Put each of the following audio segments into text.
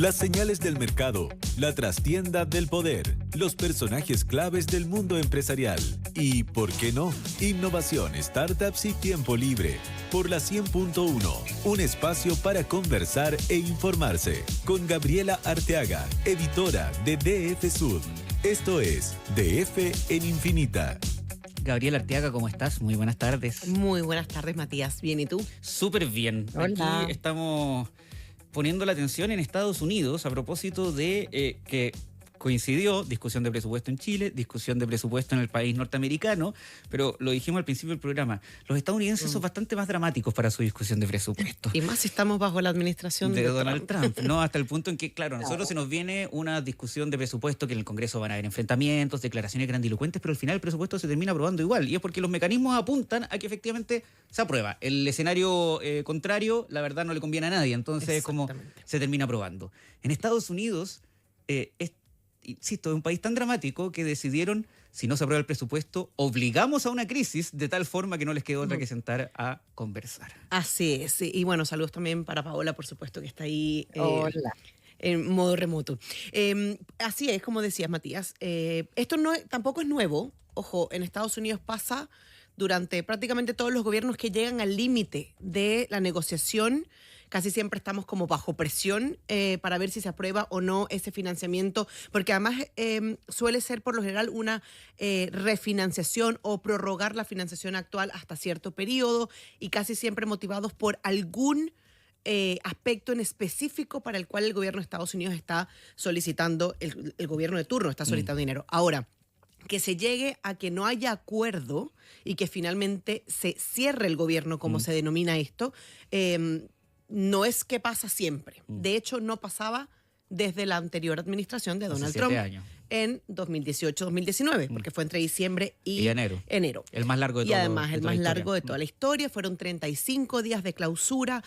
Las señales del mercado, la trastienda del poder, los personajes claves del mundo empresarial y, ¿por qué no?, innovación, startups y tiempo libre. Por la 100.1, un espacio para conversar e informarse. Con Gabriela Arteaga, editora de DF Sud. Esto es DF en Infinita. Gabriela Arteaga, ¿cómo estás? Muy buenas tardes. Muy buenas tardes, Matías. ¿Bien y tú? Súper bien. Hola. Aquí estamos poniendo la atención en Estados Unidos a propósito de que coincidió discusión de presupuesto en Chile, discusión de presupuesto en el país norteamericano, pero lo dijimos al principio del programa, los estadounidenses son bastante más dramáticos para su discusión de presupuesto. Y más si estamos bajo la administración de Donald Trump, ¿no? Hasta el punto en que, claro, nosotros se nos viene una discusión de presupuesto que en el Congreso van a haber enfrentamientos, declaraciones grandilocuentes, pero al final el presupuesto se termina aprobando igual, y es porque los mecanismos apuntan a que efectivamente se aprueba. El escenario contrario, la verdad, no le conviene a nadie, entonces como se termina aprobando. En Estados Unidos, insisto, es un país tan dramático que decidieron, si no se aprueba el presupuesto, obligamos a una crisis de tal forma que no les quedó otra que sentar a conversar. Así es. Y bueno, saludos también para Paola, por supuesto, que está ahí Hola. En modo remoto. Así es, como decías, Matías. Esto tampoco es nuevo. Ojo, en Estados Unidos pasa durante prácticamente todos los gobiernos que llegan al límite de la negociación. Casi siempre estamos como bajo presión para ver si se aprueba o no ese financiamiento, porque además suele ser por lo general una refinanciación o prorrogar la financiación actual hasta cierto periodo y casi siempre motivados por algún aspecto en específico para el cual el gobierno de Estados Unidos está solicitando, el gobierno de turno está solicitando dinero. Ahora, que se llegue a que no haya acuerdo y que finalmente se cierre el gobierno, como se denomina esto, no es que pasa siempre. De hecho, no pasaba desde la anterior administración de Donald Trump en 2018-2019, porque fue entre diciembre y enero. El más largo de todo. Y además el más largo de toda la historia. Fueron 35 días de clausura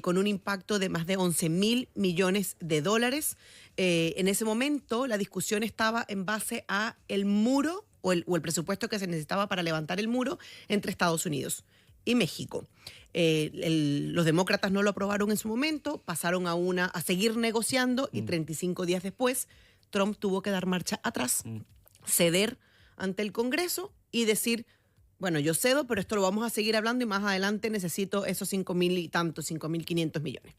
con un impacto de más de 11.000 millones de dólares. En ese momento la discusión estaba en base a el muro o el presupuesto que se necesitaba para levantar el muro entre Estados Unidos y México. Los demócratas no lo aprobaron en su momento, pasaron a seguir negociando y 35 días después Trump tuvo que dar marcha atrás, ceder ante el Congreso y decir, bueno, yo cedo, pero esto lo vamos a seguir hablando y más adelante necesito esos 5.000 y tantos, 5.500 millones.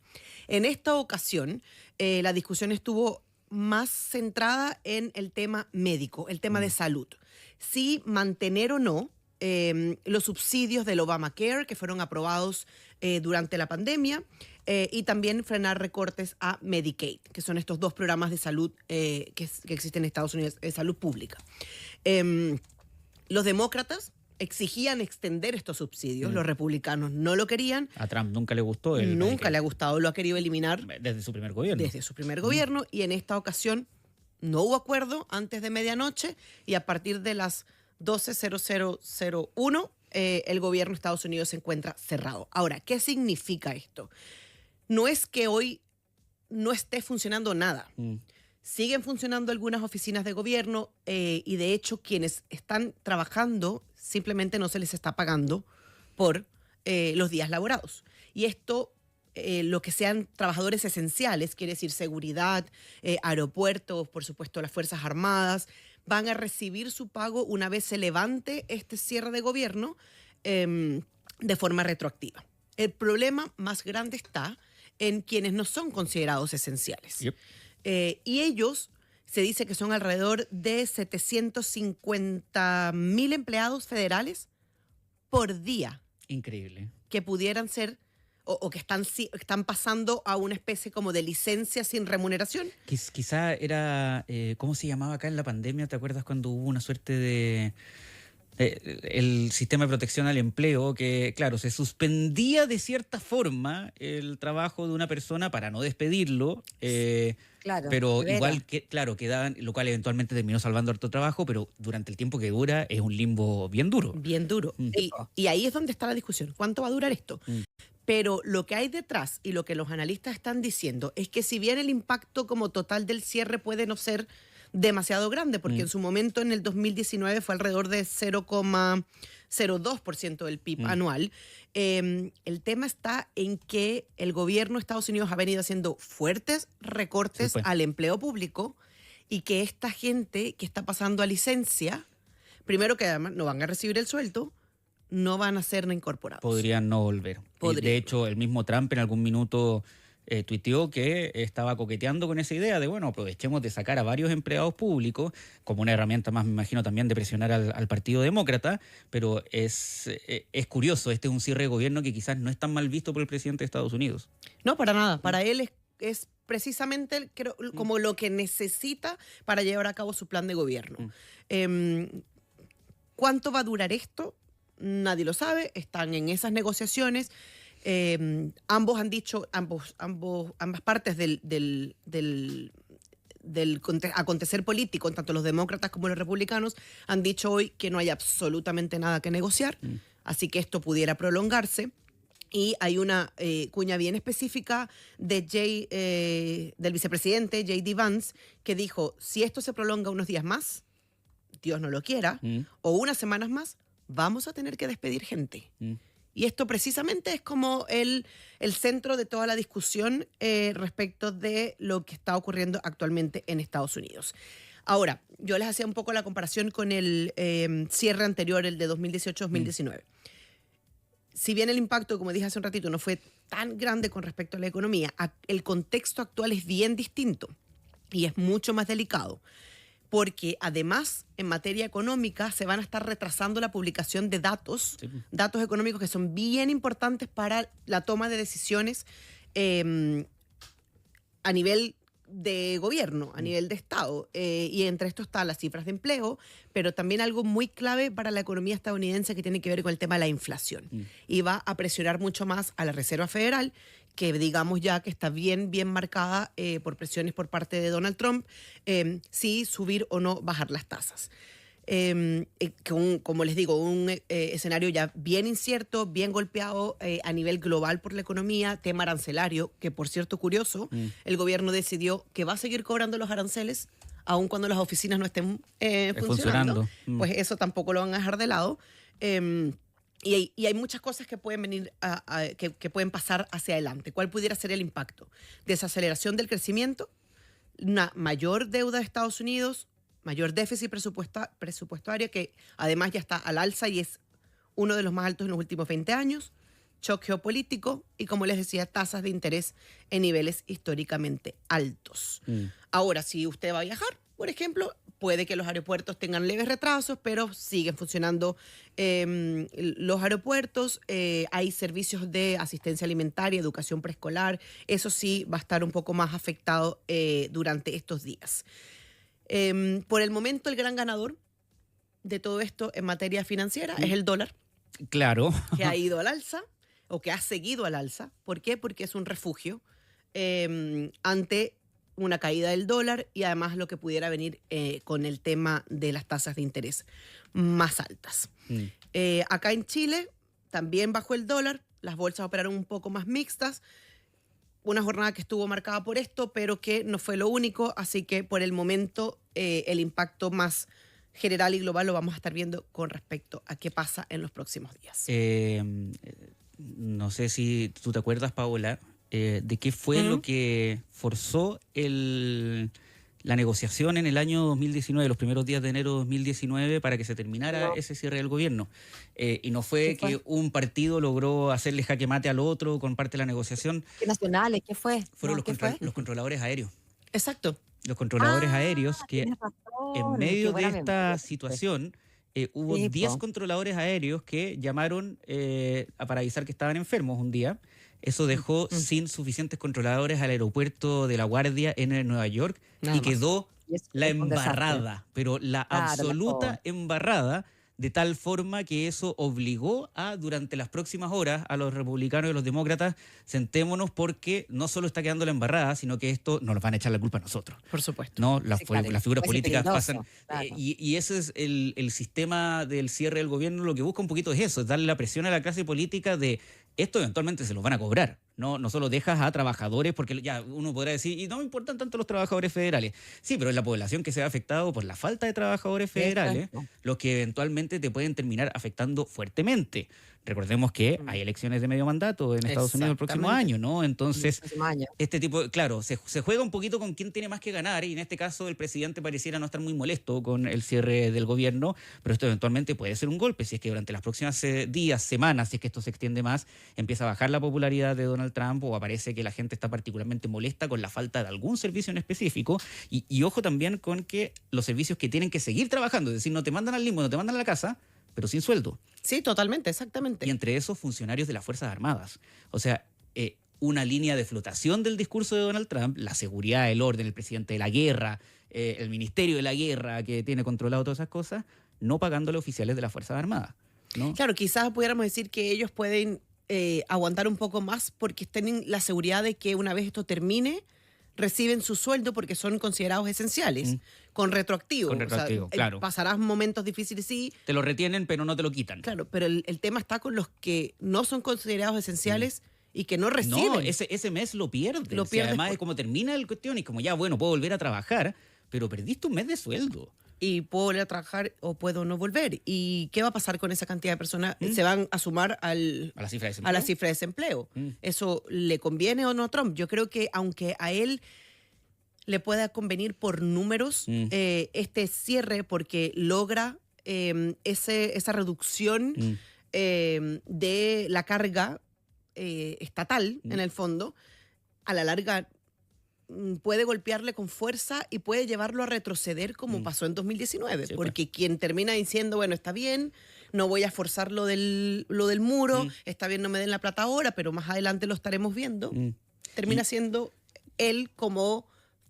En esta ocasión, la discusión estuvo más centrada en el tema médico, el tema de salud. Si mantener o no los subsidios del Obamacare que fueron aprobados durante la pandemia y también frenar recortes a Medicaid, que son estos dos programas de salud que existen en Estados Unidos, de salud pública. Los demócratas exigían extender estos subsidios, los republicanos no lo querían. A Trump nunca le gustó. Nunca le ha gustado, lo ha querido eliminar. Desde su primer gobierno. Desde su primer gobierno, y en esta ocasión no hubo acuerdo antes de medianoche y a partir de las 12:0001 el gobierno de Estados Unidos se encuentra cerrado. Ahora, ¿qué significa esto? No es que hoy no esté funcionando nada. Siguen funcionando algunas oficinas de gobierno y de hecho quienes están trabajando simplemente no se les está pagando por los días laborados. Y esto, lo que sean trabajadores esenciales, quiere decir seguridad, aeropuertos, por supuesto las Fuerzas Armadas, van a recibir su pago una vez se levante este cierre de gobierno de forma retroactiva. El problema más grande está en quienes no son considerados esenciales. Y ellos, se dice que son alrededor de 750.000 empleados federales por día. Increíble. Que pudieran ser o que están pasando a una especie como de licencia sin remuneración. Quizá era, ¿cómo se llamaba acá en la pandemia? ¿Te acuerdas cuando hubo una suerte de el sistema de protección al empleo, que claro, se suspendía de cierta forma el trabajo de una persona para no despedirlo, claro, pero igual que, claro, quedaban, lo cual eventualmente terminó salvando harto trabajo, pero durante el tiempo que dura es un limbo bien duro. Bien duro. Y ahí es donde está la discusión. ¿Cuánto va a durar esto? Pero lo que hay detrás y lo que los analistas están diciendo es que si bien el impacto como total del cierre puede no ser demasiado grande, porque en su momento en el 2019 fue alrededor de 0,2% del PIB anual. El tema está en que el gobierno de Estados Unidos ha venido haciendo fuertes recortes al empleo público y que esta gente que está pasando a licencia, primero que además no van a recibir el sueldo, no van a ser incorporados. Podrían no volver. De hecho, el mismo Trump en algún minuto tuiteó que estaba coqueteando con esa idea de, bueno, aprovechemos de sacar a varios empleados públicos como una herramienta más, me imagino, también de presionar al Partido Demócrata, pero es curioso, este es un cierre de gobierno que quizás no es tan mal visto por el presidente de Estados Unidos. No, para nada. Para él es precisamente como lo que necesita para llevar a cabo su plan de gobierno. ¿Cuánto va a durar esto? Nadie lo sabe, están en esas negociaciones. Ambos han dicho, ambas partes del acontecer político, tanto los demócratas como los republicanos, han dicho hoy que no hay absolutamente nada que negociar, así que esto pudiera prolongarse. Y hay una cuña bien específica del vicepresidente J.D. Vance, que dijo, si esto se prolonga unos días más, Dios no lo quiera, o unas semanas más, vamos a tener que despedir gente. Y esto precisamente es como el centro de toda la discusión respecto de lo que está ocurriendo actualmente en Estados Unidos. Ahora, yo les hacía un poco la comparación con el cierre anterior, el de 2018-2019. Si bien el impacto, como dije hace un ratito, no fue tan grande con respecto a la economía, el contexto actual es bien distinto y es mucho más delicado. Porque además, en materia económica, se van a estar retrasando la publicación de datos económicos que son bien importantes para la toma de decisiones a nivel de gobierno, a nivel de Estado. Y entre esto están las cifras de empleo, pero también algo muy clave para la economía estadounidense que tiene que ver con el tema de la inflación. Y va a presionar mucho más a la Reserva Federal, que digamos ya que está bien marcada por presiones por parte de Donald Trump, si subir o no bajar las tasas. Como les digo, un escenario ya bien incierto, bien golpeado a nivel global por la economía, tema arancelario, que por cierto, curioso, el gobierno decidió que va a seguir cobrando los aranceles, aun cuando las oficinas no estén funcionando. Pues eso tampoco lo van a dejar de lado. Y hay muchas cosas que pueden venir que pueden pasar hacia adelante. ¿Cuál pudiera ser el impacto? Desaceleración del crecimiento, una mayor deuda de Estados Unidos, mayor déficit presupuestario, que además ya está al alza y es uno de los más altos en los últimos 20 años, shock geopolítico y, como les decía, tasas de interés en niveles históricamente altos. Ahora, si usted va a viajar, por ejemplo, puede que los aeropuertos tengan leves retrasos, pero siguen funcionando los aeropuertos. Hay servicios de asistencia alimentaria, educación preescolar. Eso sí va a estar un poco más afectado durante estos días. Por el momento, el gran ganador de todo esto en materia financiera es el dólar. Claro. Que ha ido al alza, o que ha seguido al alza. ¿Por qué? Porque es un refugio ante una caída del dólar y además lo que pudiera venir con el tema de las tasas de interés más altas. Acá en Chile también bajó el dólar, las bolsas operaron un poco más mixtas, una jornada que estuvo marcada por esto, pero que no fue lo único, así que por el momento el impacto más general y global lo vamos a estar viendo con respecto a qué pasa en los próximos días. No sé si tú te acuerdas, Paola, de qué fue lo que forzó la negociación en el año 2019, los primeros días de enero de 2019, para que se terminara ese cierre del gobierno. Y no fue que un partido logró hacerle jaque mate al otro con parte de la negociación. ¿Qué nacionales? ¿Qué fue? Fueron los controladores aéreos. Exacto. Los controladores aéreos que en medio de esta situación hubo 10 controladores aéreos que llamaron para avisar que estaban enfermos un día. Eso dejó sin suficientes controladores al aeropuerto de La Guardia en Nueva York y quedó la embarrada, pero la absoluta embarrada, de tal forma que eso obligó durante las próximas horas, a los republicanos y a los demócratas, sentémonos porque no solo está quedando la embarrada, sino que esto nos lo van a echar la culpa a nosotros. Por supuesto. ¿No? Las figuras Pues políticas peligroso, pasan. claro. Y ese es el sistema del cierre del gobierno, lo que busca un poquito es eso, es darle la presión a la clase política de esto eventualmente se los van a cobrar. No solo dejas a trabajadores, porque ya uno podrá decir, y no me importan tanto los trabajadores federales. Sí, pero es la población que se ve afectado por la falta de trabajadores federales, Exacto. los que eventualmente te pueden terminar afectando fuertemente. Recordemos que hay elecciones de medio mandato en Estados Unidos el próximo Exactamente. año, ¿no? Entonces, Maña. este tipo, claro, se juega un poquito con quién tiene más que ganar, y en este caso el presidente pareciera no estar muy molesto con el cierre del gobierno, pero esto eventualmente puede ser un golpe si es que durante las próximas días, semanas, si es que esto se extiende más, empieza a bajar la popularidad de Donald Trump o aparece que la gente está particularmente molesta con la falta de algún servicio en específico, y ojo también con que los servicios que tienen que seguir trabajando, es decir, no te mandan al limbo, no te mandan a la casa, pero sin sueldo. Sí, totalmente, exactamente. Y entre esos, funcionarios de las Fuerzas Armadas. O sea, una línea de flotación del discurso de Donald Trump, la seguridad, el orden, el presidente de la guerra, el ministerio de la guerra que tiene controlado todas esas cosas, no pagándole oficiales de las Fuerzas Armadas, ¿no? Claro, quizás pudiéramos decir que ellos pueden aguantar un poco más porque tienen la seguridad de que una vez esto termine, reciben su sueldo porque son considerados esenciales, con retroactivo. Con retroactivo, claro. Pasarás momentos difíciles, sí. Te lo retienen, pero no te lo quitan. Claro, pero el tema está con los que no son considerados esenciales y que no reciben. No, ese mes lo pierdes. Lo pierdes además de cómo termina el cuestión y como ya, bueno, puedo volver a trabajar, pero perdiste un mes de sueldo. Y puedo volver a trabajar o puedo no volver. ¿Y qué va a pasar con esa cantidad de personas? Se van a sumar A la cifra de desempleo. a la cifra de desempleo. ¿Eso le conviene o no a Trump? Yo creo que aunque a él le pueda convenir por números este cierre, porque logra esa reducción de la carga estatal, en el fondo, a la larga puede golpearle con fuerza y puede llevarlo a retroceder como pasó en 2019, Sí, porque quien termina diciendo, bueno, está bien, no voy a forzar lo del muro, está bien, no me den la plata ahora, pero más adelante lo estaremos viendo, termina siendo él como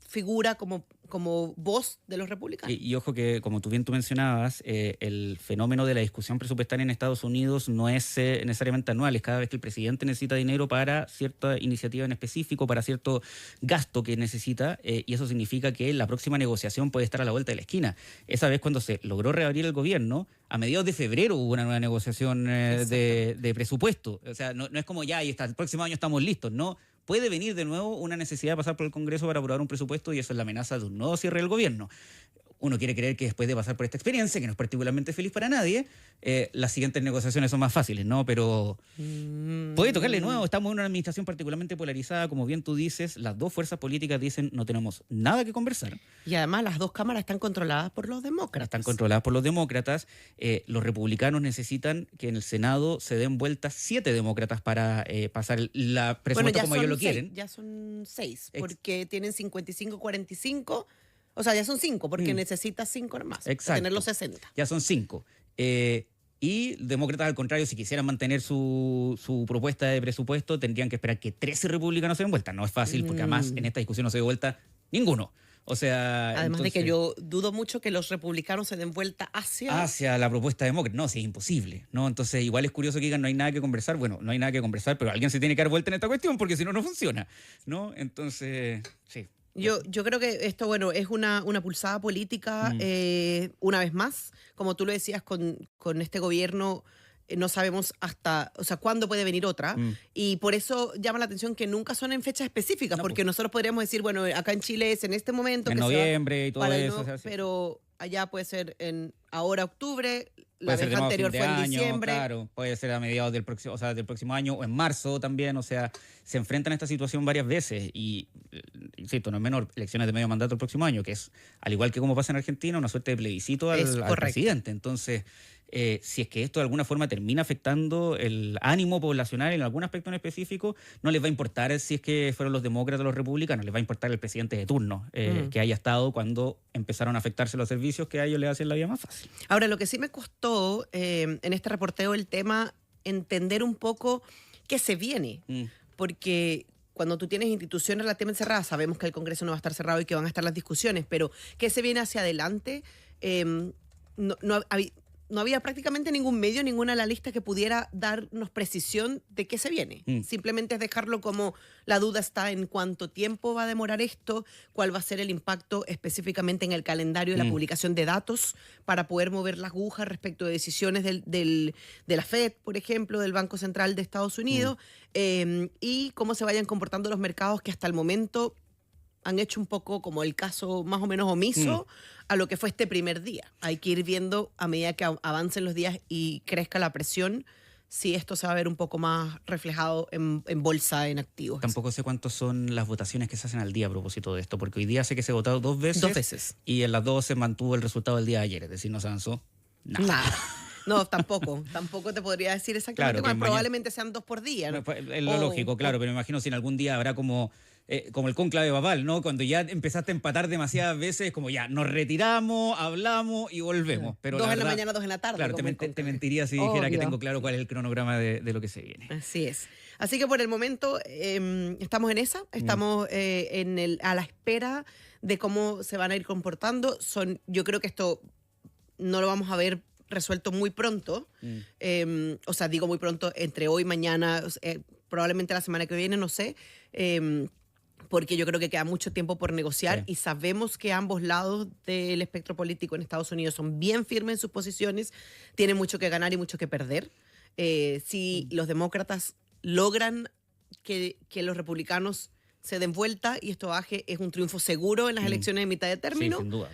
figura, como voz de los republicanos. Y ojo que, como tú mencionabas, el fenómeno de la discusión presupuestaria en Estados Unidos no es necesariamente anual, es cada vez que el presidente necesita dinero para cierta iniciativa en específico, para cierto gasto que necesita, y eso significa que la próxima negociación puede estar a la vuelta de la esquina. Esa vez cuando se logró reabrir el gobierno, a mediados de febrero hubo una nueva negociación de presupuesto. O sea, no es como ya, y hasta el próximo año estamos listos, no. Puede venir de nuevo una necesidad de pasar por el Congreso para aprobar un presupuesto y eso es la amenaza de un nuevo cierre del gobierno. Uno quiere creer que después de pasar por esta experiencia, que no es particularmente feliz para nadie, las siguientes negociaciones son más fáciles, ¿no? Pero puede tocarle de nuevo. Estamos en una administración particularmente polarizada, como bien tú dices. Las dos fuerzas políticas dicen no tenemos nada que conversar. Y además las dos cámaras están controladas por los demócratas. Están controladas por los demócratas. Los republicanos necesitan que en el Senado se den vueltas 7 demócratas para pasar la presupuesto como ellos lo quieren. Ya son 6, porque tienen 55-45. O sea, ya son 5, porque necesitas 5 más. Exacto. Para tener los 60. Ya son 5. Y demócratas, al contrario, si quisieran mantener su propuesta de presupuesto, tendrían que esperar que 13 republicanos se den vuelta. No es fácil, porque además en esta discusión no se dio vuelta ninguno. O sea, Además de que yo dudo mucho que los republicanos se den vuelta hacia la propuesta demócrata. No, sí, es imposible, ¿no? Entonces, igual es curioso que digan no hay nada que conversar. Bueno, no hay nada que conversar, pero alguien se tiene que dar vuelta en esta cuestión, porque si no, no funciona, ¿no? Entonces, sí. Yo creo que esto, bueno, es una pulsada política, una vez más. Como tú lo decías, con este gobierno no sabemos cuándo puede venir otra. Y por eso llama la atención que nunca son en fechas específicas, porque nosotros podríamos decir, bueno, acá en Chile es en este momento. En noviembre y todo eso. Pero allá puede ser ahora octubre, la vez anterior fue en diciembre. Claro, puede ser a mediados del próximo año o en marzo también. O sea, se enfrentan a esta situación varias veces y, insisto, no es menor, elecciones de medio mandato el próximo año, que es, al igual que como pasa en Argentina, una suerte de plebiscito al presidente. Entonces, si es que esto de alguna forma termina afectando el ánimo poblacional en algún aspecto en específico, no les va a importar si es que fueron los demócratas o los republicanos, les va a importar el presidente de turno que haya estado cuando empezaron a afectarse los servicios que a ellos les hacen la vida más fácil. Ahora, lo que sí me costó en este reporteo del tema, entender un poco qué se viene, porque cuando tú tienes instituciones relativamente cerradas, sabemos que el Congreso no va a estar cerrado y que van a estar las discusiones, pero qué se viene hacia adelante, no había prácticamente ningún medio, ninguna analista que pudiera darnos precisión de qué se viene. Simplemente es dejarlo como la duda está en cuánto tiempo va a demorar esto, cuál va a ser el impacto específicamente en el calendario de la publicación de datos para poder mover las agujas respecto de decisiones de la Fed, por ejemplo, del Banco Central de Estados Unidos, y cómo se vayan comportando los mercados que hasta el momento han hecho un poco como el caso más o menos omiso a lo que fue este primer día. Hay que ir viendo a medida que avancen los días y crezca la presión, si esto se va a ver un poco más reflejado en bolsa, en activos. Tampoco sé cuántas son las votaciones que se hacen al día a propósito de esto, porque hoy día sé que se votó 2 veces. 2 veces. Y en las 2 se mantuvo el resultado del día de ayer, es decir, no se avanzó nada. No, tampoco te podría decir exactamente, Claro, que probablemente sean 2 por día, ¿no? Es lo lógico, claro, pero me imagino si en algún día habrá como el cónclave papal, ¿no? Cuando ya empezaste a empatar demasiadas veces, como ya nos retiramos, hablamos y volvemos. Pero 2 en la mañana, 2 en la tarde. Claro, te mentiría si dijera que tengo claro cuál es el cronograma de lo que se viene. Así es. Así que por el momento estamos en esa, estamos a la espera de cómo se van a ir comportando. Yo creo que esto no lo vamos a ver resuelto muy pronto, o sea, digo muy pronto, entre hoy y mañana, probablemente la semana que viene, no sé, porque yo creo que queda mucho tiempo por negociar y sabemos que ambos lados del espectro político en Estados Unidos son bien firmes en sus posiciones, tienen mucho que ganar y mucho que perder. Si los demócratas logran que los republicanos se den vuelta y esto baje, es un triunfo seguro en las elecciones de mitad de término. Sí, sin duda.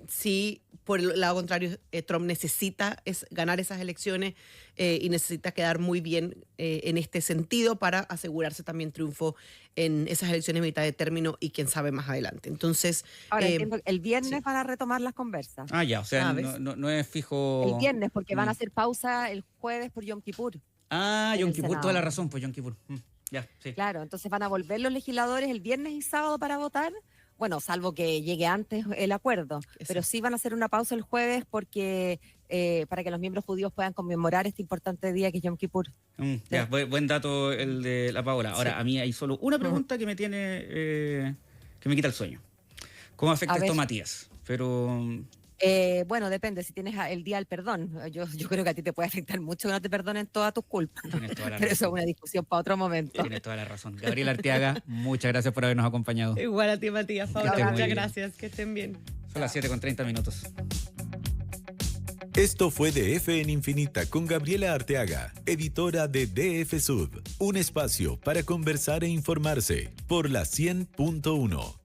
Si por el lado contrario Trump necesita ganar esas elecciones y necesita quedar muy bien en este sentido para asegurarse también triunfo en esas elecciones de mitad de término y quién sabe más adelante. Entonces, ahora entiendo, el viernes van a retomar las conversas. Ya, o sea, no es fijo. El viernes, porque van a hacer pausa el jueves por Yom Kippur. Yom Kippur, toda la razón, pues Yom Kippur. Ya, sí. Claro, entonces van a volver los legisladores el viernes y sábado para votar. Bueno, salvo que llegue antes el acuerdo, pero sí van a hacer una pausa el jueves porque para que los miembros judíos puedan conmemorar este importante día que es Yom Kippur. Ya, buen dato el de la Paola. Ahora, a mí hay solo una pregunta que me tiene, que me quita el sueño. ¿Cómo afecta esto a Matías? Pero... bueno, depende, si tienes el día del perdón. Yo creo que a ti te puede afectar mucho que no te perdonen todas tus culpas. Pero eso es una discusión para otro momento. Tienes toda la razón. Gabriela Arteaga, muchas gracias por habernos acompañado. Igual a ti, Matías. Paola, muchas gracias. Que estén bien. Son las 7:30. Esto fue DF en Infinita con Gabriela Arteaga, editora de DF Sud. Un espacio para conversar e informarse por la 100.1.